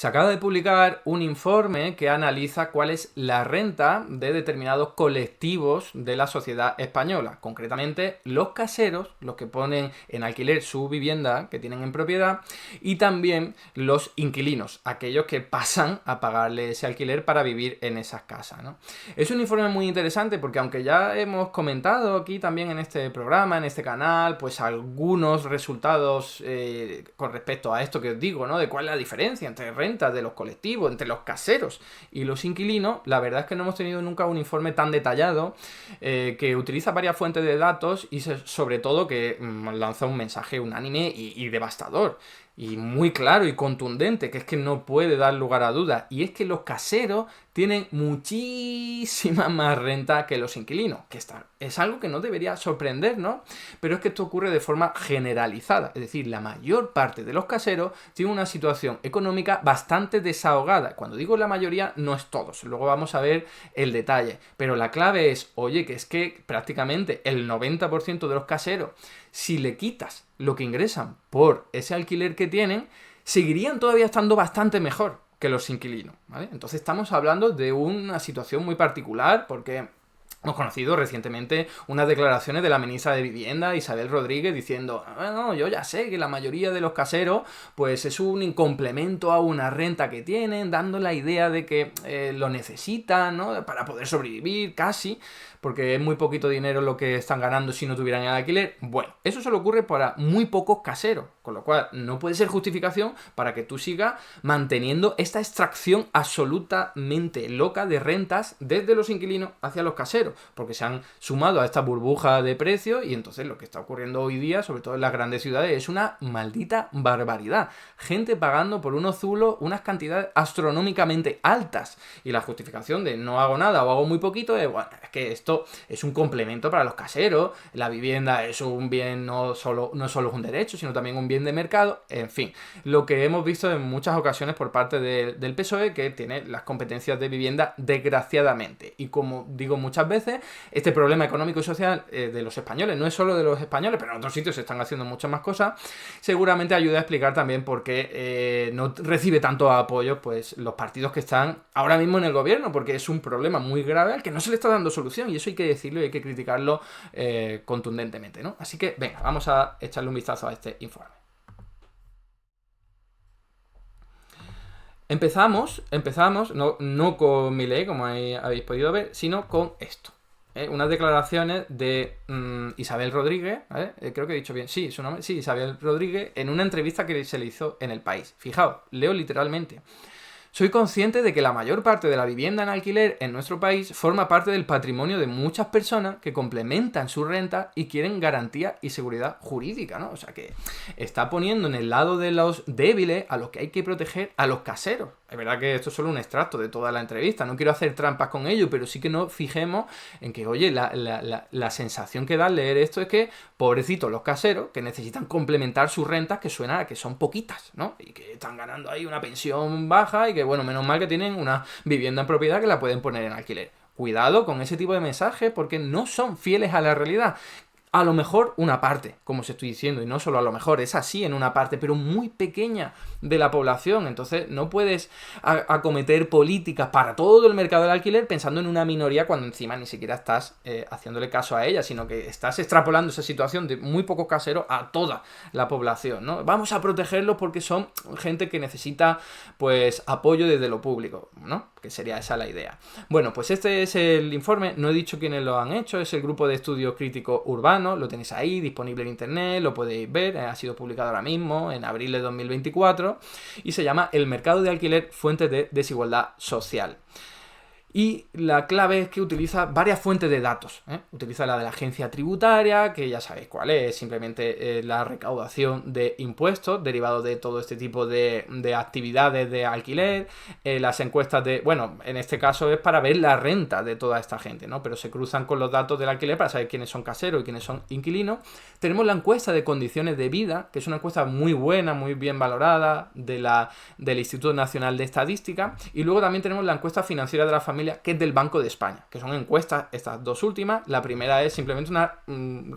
Se acaba de publicar un informe que analiza cuál es la renta de determinados colectivos de la sociedad española, concretamente los caseros, los que ponen en alquiler su vivienda que tienen en propiedad, y también los inquilinos, aquellos que pasan a pagarle ese alquiler para vivir en esas casas, ¿no? Es un informe muy interesante porque aunque ya hemos comentado aquí también en este programa, en este canal, pues algunos resultados con respecto a esto que os digo, ¿no? De cuál es la diferencia entre rentas de los colectivos, entre los caseros y los inquilinos, la verdad es que no hemos tenido nunca un informe tan detallado que utiliza varias fuentes de datos y sobre todo que lanza un mensaje unánime y devastador. Y muy claro y contundente, que es que no puede dar lugar a dudas. Y es que los caseros tienen muchísima más renta que los inquilinos, que es algo que no debería sorprender, ¿no? Pero es que esto ocurre de forma generalizada. Es decir, la mayor parte de los caseros tienen una situación económica bastante desahogada. Cuando digo la mayoría, no es todos. Luego vamos a ver el detalle. Pero la clave es, oye, que es que prácticamente el 90% de los caseros, si le quitas lo que ingresan por ese alquiler que tienen, seguirían todavía estando bastante mejor que los inquilinos, ¿vale? Entonces estamos hablando de una situación muy particular porque hemos conocido recientemente unas declaraciones de la ministra de Vivienda, Isabel Rodríguez, diciendo, no, yo ya sé que la mayoría de los caseros pues es un complemento a una renta que tienen, dando la idea de que lo necesitan, ¿no? Para poder sobrevivir casi, porque es muy poquito dinero lo que están ganando si no tuvieran el alquiler. Bueno, eso solo ocurre para muy pocos caseros, con lo cual no puede ser justificación para que tú sigas manteniendo esta extracción absolutamente loca de rentas desde los inquilinos hacia los caseros, porque se han sumado a esta burbuja de precios y entonces lo que está ocurriendo hoy día, sobre todo en las grandes ciudades, es una maldita barbaridad. Gente pagando por unos zulos unas cantidades astronómicamente altas y la justificación de no hago nada o hago muy poquito es, bueno, es que esto es un complemento para los caseros, la vivienda es un bien, no solo es un derecho, sino también un bien de mercado, en fin, lo que hemos visto en muchas ocasiones por parte del PSOE, que tiene las competencias de vivienda desgraciadamente. Y como digo muchas veces, este problema económico y social de los españoles, no es solo de los españoles, pero en otros sitios se están haciendo muchas más cosas, seguramente ayuda a explicar también por qué no recibe tanto apoyo pues los partidos que están ahora mismo en el gobierno, porque es un problema muy grave al que no se le está dando solución, y eso hay que decirlo y hay que criticarlo contundentemente, ¿no? Así que, venga, vamos a echarle un vistazo a este informe. Empezamos no con Milei, como habéis podido ver, sino con esto. Unas declaraciones de Isabel Rodríguez, ¿vale? Creo que he dicho bien, sí, su nombre, sí, Isabel Rodríguez, en una entrevista que se le hizo en El País. Fijaos, leo literalmente. Soy consciente de que la mayor parte de la vivienda en alquiler en nuestro país forma parte del patrimonio de muchas personas que complementan su renta y quieren garantía y seguridad jurídica, ¿no? O sea que está poniendo en el lado de los débiles a los que hay que proteger a los caseros. Es verdad que esto es solo un extracto de toda la entrevista, no quiero hacer trampas con ello, pero sí que nos fijemos en que, oye, la sensación que da al leer esto es que, pobrecitos los caseros, que necesitan complementar sus rentas, que suena a que son poquitas, ¿no? Y que están ganando ahí una pensión baja y que, bueno, menos mal que tienen una vivienda en propiedad que la pueden poner en alquiler. Cuidado con ese tipo de mensajes porque no son fieles a la realidad. A lo mejor una parte, como os estoy diciendo, y no solo a lo mejor, es así en una parte, pero muy pequeña de la población. Entonces no puedes acometer políticas para todo el mercado del alquiler pensando en una minoría cuando encima ni siquiera estás haciéndole caso a ella, sino que estás extrapolando esa situación de muy pocos caseros a toda la población, ¿no? Vamos a protegerlos porque son gente que necesita pues apoyo desde lo público, ¿no? Que sería esa la idea. Bueno, pues este es el informe, no he dicho quiénes lo han hecho, es el grupo de estudios críticos urbanos, lo tenéis ahí, disponible en internet, lo podéis ver, ha sido publicado ahora mismo, en abril de 2024, y se llama El mercado de alquiler, fuentes de desigualdad social. Y la clave es que utiliza varias fuentes de datos, ¿eh? Utiliza la de la agencia tributaria, que ya sabéis cuál es, simplemente la recaudación de impuestos derivados de todo este tipo de actividades de alquiler, las encuestas de, bueno, en este caso es para ver la renta de toda esta gente, ¿no? Pero se cruzan con los datos del alquiler para saber quiénes son caseros y quiénes son inquilinos. Tenemos la encuesta de condiciones de vida, que es una encuesta muy buena, muy bien valorada del Instituto Nacional de Estadística, y luego también tenemos la encuesta financiera de la familia, que es del Banco de España, que son encuestas, estas dos últimas. La primera es simplemente una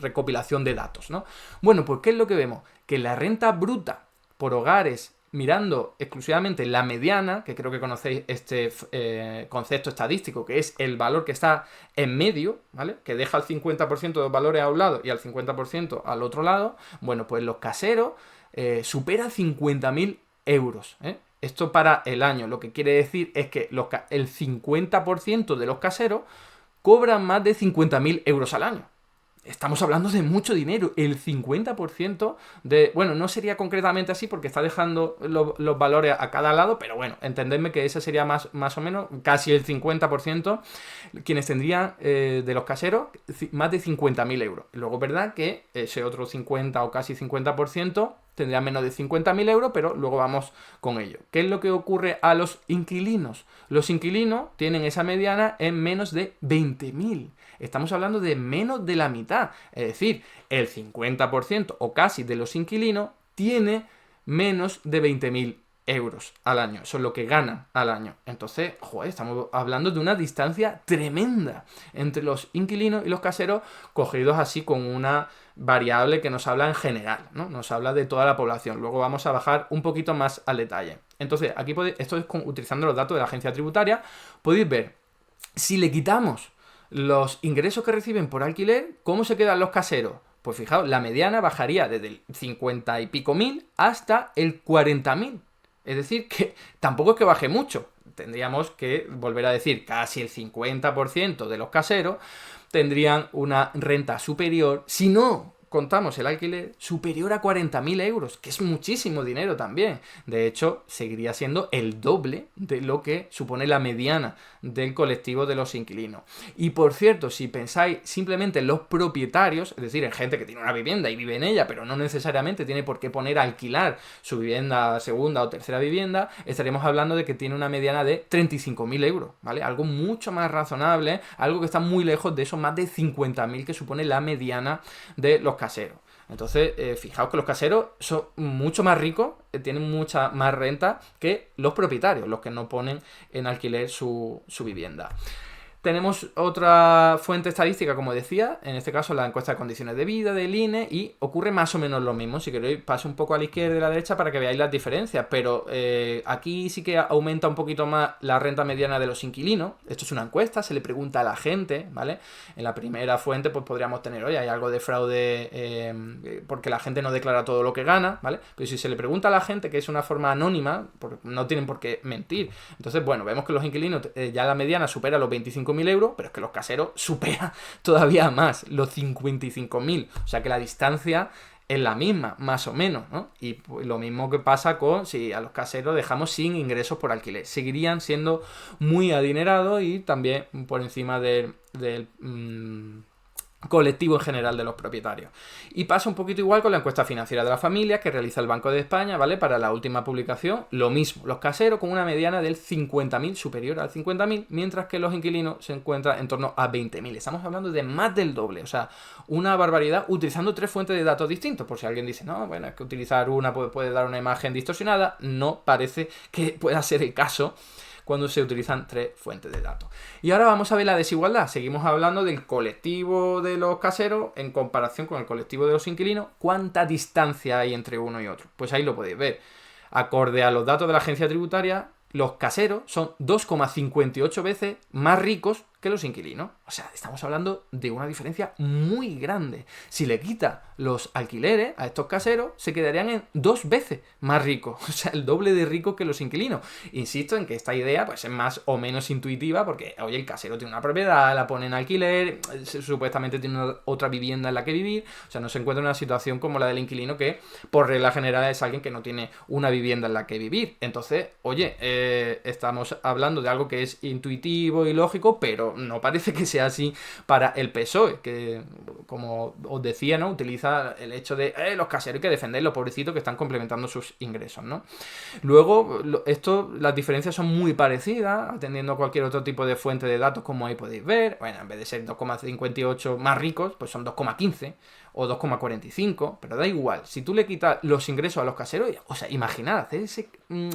recopilación de datos, ¿no? Bueno, pues ¿qué es lo que vemos? Que la renta bruta por hogares mirando exclusivamente la mediana, que creo que conocéis este concepto estadístico, que es el valor que está en medio, ¿vale? Que deja el 50% de los valores a un lado y al 50% al otro lado, bueno, pues los caseros superan 50.000 euros, ¿eh? Esto para el año, lo que quiere decir es que el 50% de los caseros cobran más de 50.000 euros al año. Estamos hablando de mucho dinero. El 50% de... Bueno, no sería concretamente así porque está dejando los valores a cada lado, pero bueno, entendedme que ese sería más o menos casi el 50% quienes tendrían de los caseros más de 50.000 euros. Luego, ¿verdad? Que ese otro 50 o casi 50% tendría menos de 50.000 euros, pero luego vamos con ello. ¿Qué es lo que ocurre a los inquilinos? Los inquilinos tienen esa mediana en menos de 20.000. Estamos hablando de menos de la mitad. Es decir, el 50% o casi de los inquilinos tiene menos de 20.000 euros al año. Eso es lo que ganan al año. Entonces, joder, estamos hablando de una distancia tremenda entre los inquilinos y los caseros, cogidos así con una variable que nos habla en general, ¿no? Nos habla de toda la población. Luego vamos a bajar un poquito más al detalle. Entonces, aquí esto es utilizando los datos de la agencia tributaria. Podéis ver, si le quitamos los ingresos que reciben por alquiler, ¿cómo se quedan los caseros? Pues fijaos, la mediana bajaría desde el 50 y pico mil hasta el 40.000. Es decir, que tampoco es que baje mucho. Tendríamos que volver a decir, casi el 50% de los caseros tendrían una renta superior, si no contamos el alquiler, superior a 40.000 euros, que es muchísimo dinero también. De hecho, seguiría siendo el doble de lo que supone la mediana del colectivo de los inquilinos. Y por cierto, si pensáis simplemente en los propietarios, es decir, en gente que tiene una vivienda y vive en ella, pero no necesariamente tiene por qué poner a alquilar su vivienda, segunda o tercera vivienda, estaríamos hablando de que tiene una mediana de 35.000 euros, ¿vale? Algo mucho más razonable, algo que está muy lejos de esos más de 50.000 que supone la mediana de los caseros. Entonces, fijaos que los caseros son mucho más ricos, tienen mucha más renta que los propietarios, los que no ponen en alquiler su vivienda. Tenemos otra fuente estadística, como decía, en este caso la encuesta de condiciones de vida del INE, y ocurre más o menos lo mismo. Si queréis, paso un poco a la izquierda y a la derecha para que veáis las diferencias, pero aquí sí que aumenta un poquito más la renta mediana de los inquilinos. Esto es una encuesta, se le pregunta a la gente, ¿vale? En la primera fuente pues podríamos tener, oye, hay algo de fraude porque la gente no declara todo lo que gana, ¿vale? Pero si se le pregunta a la gente, que es una forma anónima, no tienen por qué mentir. Entonces, bueno, vemos que los inquilinos ya la mediana supera los 25.000 euros, pero es que los caseros supera todavía más, los 55.000. O sea que la distancia es la misma, más o menos, ¿no? Y pues, lo mismo que pasa con si a los caseros dejamos sin ingresos por alquiler. Seguirían siendo muy adinerados y también por encima del colectivo en general de los propietarios. Y pasa un poquito igual con la encuesta financiera de las familias que realiza el Banco de España, ¿vale? Para la última publicación, lo mismo. Los caseros con una mediana del 50.000, superior al 50.000, mientras que los inquilinos se encuentran en torno a 20.000. Estamos hablando de más del doble, o sea, una barbaridad, utilizando tres fuentes de datos distintos. Por si alguien dice, no, bueno, es que utilizar una puede dar una imagen distorsionada, no parece que pueda ser el caso cuando se utilizan tres fuentes de datos. Y ahora vamos a ver la desigualdad. Seguimos hablando del colectivo de los caseros en comparación con el colectivo de los inquilinos. ¿Cuánta distancia hay entre uno y otro? Pues ahí lo podéis ver. Acorde a los datos de la agencia tributaria, los caseros son 2,58 veces más ricos que los inquilinos. O sea, estamos hablando de una diferencia muy grande. Si le quita los alquileres a estos caseros, se quedarían en 2 veces más ricos. O sea, el doble de ricos que los inquilinos. Insisto en que esta idea pues, es más o menos intuitiva porque, oye, el casero tiene una propiedad, la pone en alquiler, supuestamente tiene otra vivienda en la que vivir. O sea, no se encuentra en una situación como la del inquilino que, por regla general, es alguien que no tiene una vivienda en la que vivir. Entonces, oye, estamos hablando de algo que es intuitivo y lógico, pero no parece que sea así para el PSOE, que, como os decía, ¿no? Utiliza el hecho de los caseros hay que defender los pobrecitos que están complementando sus ingresos, ¿no? Luego, las diferencias son muy parecidas, atendiendo a cualquier otro tipo de fuente de datos, como ahí podéis ver. Bueno, en vez de ser 2,58 más ricos, pues son 2,15 o 2,45, pero da igual. Si tú le quitas los ingresos a los caseros, o sea, imaginad hacer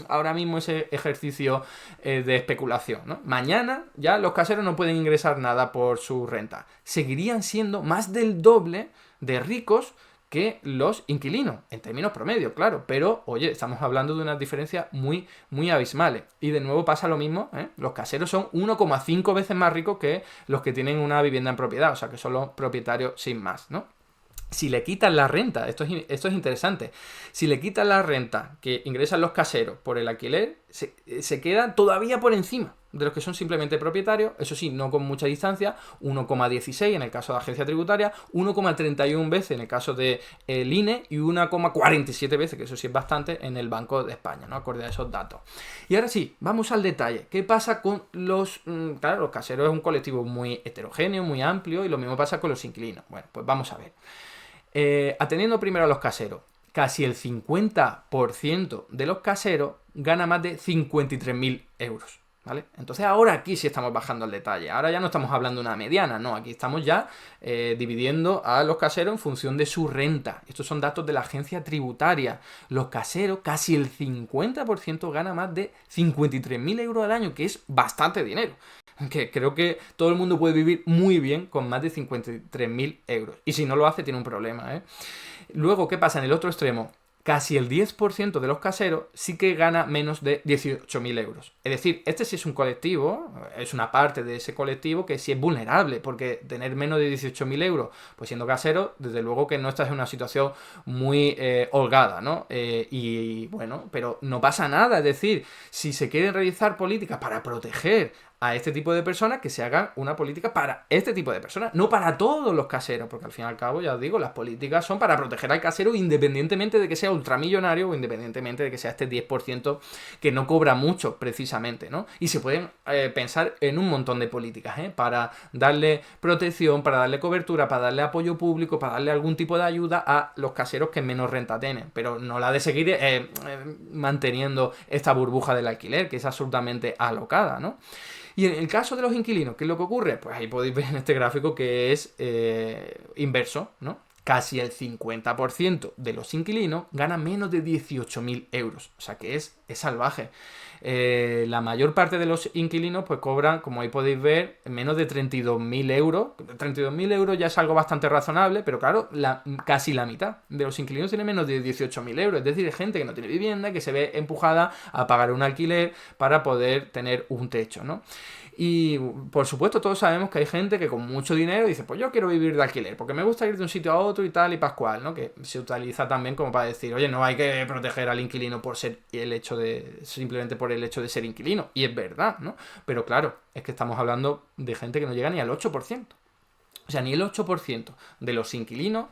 ahora mismo ese ejercicio de especulación, ¿no? Mañana ya los caseros no pueden ingresar nada por su renta. Seguirían siendo más del doble de ricos que los inquilinos, en términos promedio, claro, pero oye, estamos hablando de unas diferencias muy, muy abismales. Y de nuevo pasa lo mismo, ¿eh? Los caseros son 1,5 veces más ricos que los que tienen una vivienda en propiedad, o sea, que son los propietarios sin más, ¿no? Si le quitan la renta, esto es interesante, si le quitan la renta que ingresan los caseros por el alquiler, se queda todavía por encima de los que son simplemente propietarios, eso sí, no con mucha distancia, 1,16 en el caso de agencia tributaria, 1,31 veces en el caso de el INE y 1,47 veces, que eso sí es bastante, en el Banco de España, ¿no? Acorde a esos datos. Y ahora sí, vamos al detalle. ¿Qué pasa con los... Claro, los caseros es un colectivo muy heterogéneo, muy amplio, y lo mismo pasa con los inquilinos. Bueno, pues vamos a ver. Atendiendo primero a los caseros, casi el 50% de los caseros gana más de 53.000 euros, ¿vale? Entonces ahora aquí sí estamos bajando al detalle, ahora ya no estamos hablando de una mediana, no, aquí estamos ya dividiendo a los caseros en función de su renta. Estos son datos de la agencia tributaria. Los caseros, casi el 50% gana más de 53.000 euros al año, que es bastante dinero. Que creo que todo el mundo puede vivir muy bien con más de 53.000 euros. Y si no lo hace, tiene un problema, ¿eh? Luego, ¿qué pasa en el otro extremo? Casi el 10% de los caseros sí que gana menos de 18.000 euros. Es decir, este sí es un colectivo, es una parte de ese colectivo que sí es vulnerable, porque tener menos de 18.000 euros, pues siendo casero, desde luego que no estás en una situación muy holgada, ¿no? Y bueno, pero no pasa nada, es decir, si se quieren realizar políticas para proteger a este tipo de personas, que se haga una política para este tipo de personas, no para todos los caseros, porque al fin y al cabo, ya os digo, las políticas son para proteger al casero independientemente de que sea ultramillonario o independientemente de que sea este 10% que no cobra mucho, precisamente, ¿no? Y se pueden pensar en un montón de políticas, para darle protección, para darle cobertura, para darle apoyo público, para darle algún tipo de ayuda a los caseros que menos renta tienen, pero no la de seguir manteniendo esta burbuja del alquiler, que es absolutamente alocada, ¿no? Y en el caso de los inquilinos, ¿qué es lo que ocurre? Pues ahí podéis ver en este gráfico que es inverso, ¿no? Casi el 50% de los inquilinos gana menos de 18.000 euros. O sea que es salvaje. La mayor parte de los inquilinos pues cobran, como ahí podéis ver, menos de 32.000 euros. 32.000 euros ya es algo bastante razonable, pero claro, casi la mitad de los inquilinos tiene menos de 18.000 euros. Es decir, gente que no tiene vivienda, que se ve empujada a pagar un alquiler para poder tener un techo, ¿no? Y por supuesto todos sabemos que hay gente que con mucho dinero dice, pues yo quiero vivir de alquiler, porque me gusta ir de un sitio a otro y tal y pascual, ¿no? Que se utiliza también como para decir, oye, no hay que proteger al inquilino por ser simplemente por el hecho de ser inquilino. Y es verdad, ¿no? Pero claro, es que estamos hablando de gente que no llega ni al 8%. O sea, ni el 8% de los inquilinos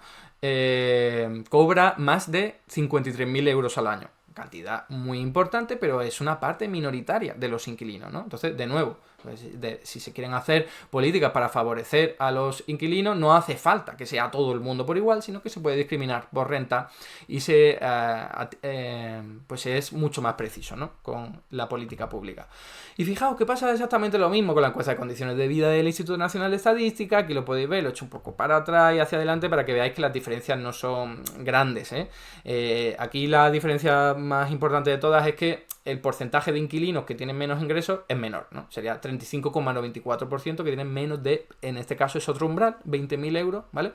cobra más de 53.000 euros al año. Cantidad muy importante, pero es una parte minoritaria de los inquilinos, ¿no? Entonces, de nuevo, pues, si se quieren hacer políticas para favorecer a los inquilinos, no hace falta que sea todo el mundo por igual, sino que se puede discriminar por renta y pues es mucho más preciso, ¿no? Con la política pública. Y fijaos que pasa exactamente lo mismo con la encuesta de condiciones de vida del Instituto Nacional de Estadística. Aquí lo podéis ver, lo he hecho un poco para atrás y hacia adelante para que veáis que las diferencias no son grandes, aquí la diferencia más importante de todas es que el porcentaje de inquilinos que tienen menos ingresos es menor, ¿no? Sería 35,94% que tienen menos de, en este caso es otro umbral, 20.000 euros, ¿vale?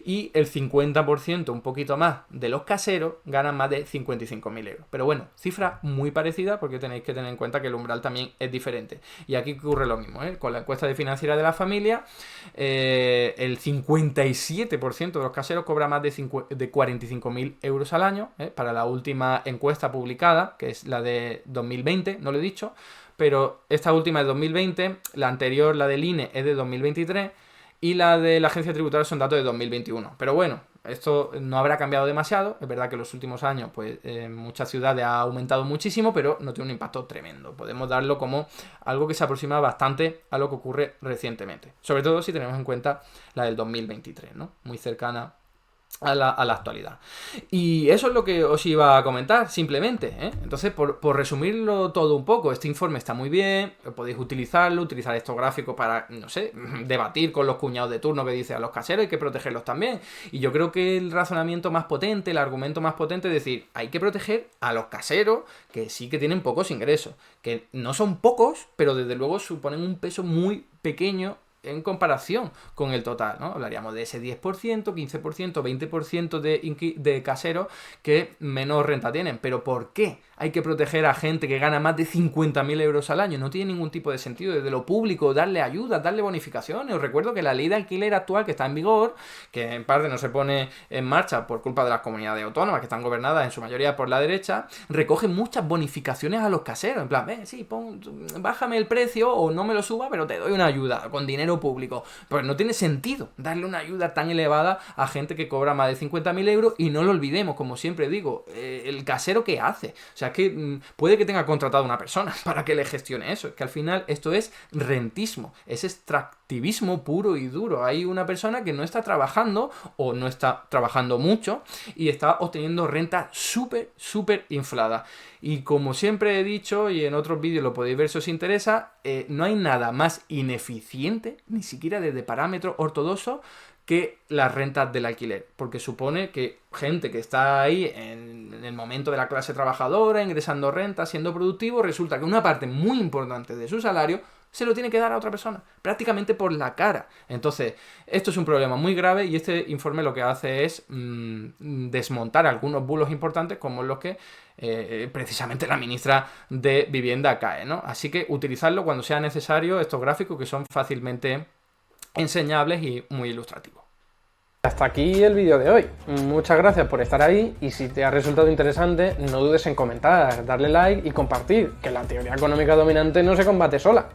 Y el 50%, un poquito más, de los caseros ganan más de 55.000 euros. Pero bueno, cifra muy parecida porque tenéis que tener en cuenta que el umbral también es diferente. Y aquí ocurre lo mismo, con la encuesta de financiera de la familia, el 57% de los caseros cobra más de 45.000 euros al año, para la última encuesta publicada, que es la de 2020, no lo he dicho, pero esta última es 2020, la anterior, la del INE, es de 2023 y la de la agencia tributaria son datos de 2021. Pero bueno, esto no habrá cambiado demasiado. Es verdad que en los últimos años, pues en muchas ciudades ha aumentado muchísimo, pero no tiene un impacto tremendo. Podemos darlo como algo que se aproxima bastante a lo que ocurre recientemente. Sobre todo si tenemos en cuenta la del 2023, ¿no? Muy cercana a la actualidad. Y eso es lo que os iba a comentar, simplemente, Entonces, por resumirlo todo un poco, este informe está muy bien, podéis utilizar estos gráficos para, no sé, debatir con los cuñados de turno que dicen a los caseros, hay que protegerlos también. Y yo creo que el razonamiento más potente, el argumento más potente es decir, hay que proteger a los caseros que sí que tienen pocos ingresos, que no son pocos, pero desde luego suponen un peso muy pequeño en comparación con el total, ¿no? Hablaríamos de ese 10%, 15%, 20% de caseros que menos renta tienen. ¿Pero por qué hay que proteger a gente que gana más de 50.000 euros al año? No tiene ningún tipo de sentido. Desde lo público, darle ayuda, darle bonificaciones. Os recuerdo que la ley de alquiler actual que está en vigor, que en parte no se pone en marcha por culpa de las comunidades autónomas que están gobernadas en su mayoría por la derecha, recoge muchas bonificaciones a los caseros. En plan, sí, bájame el precio o no me lo suba, pero te doy una ayuda con dinero público. Pues no tiene sentido darle una ayuda tan elevada a gente que cobra más de 50.000 euros. Y no lo olvidemos, como siempre digo, el casero, ¿qué hace? O sea, es que puede que tenga contratado a una persona para que le gestione eso. Es que al final esto es rentismo, es extractivismo puro y duro. Hay una persona que no está trabajando o no está trabajando mucho y está obteniendo renta súper inflada. Y como siempre he dicho, y en otros vídeos lo podéis ver si os interesa, no hay nada más ineficiente, ni siquiera desde parámetros ortodoxos, que las rentas del alquiler, porque supone que gente que está ahí en el momento de la clase trabajadora, ingresando renta, siendo productivo, resulta que una parte muy importante de su salario se lo tiene que dar a otra persona, prácticamente por la cara. Entonces, esto es un problema muy grave y este informe lo que hace es desmontar algunos bulos importantes como los que precisamente la ministra de Vivienda cae, ¿no? Así que utilizarlo cuando sea necesario, estos gráficos que son fácilmente enseñables y muy ilustrativos. Hasta aquí el vídeo de hoy. Muchas gracias por estar ahí y si te ha resultado interesante, no dudes en comentar, darle like y compartir, que la teoría económica dominante no se combate sola.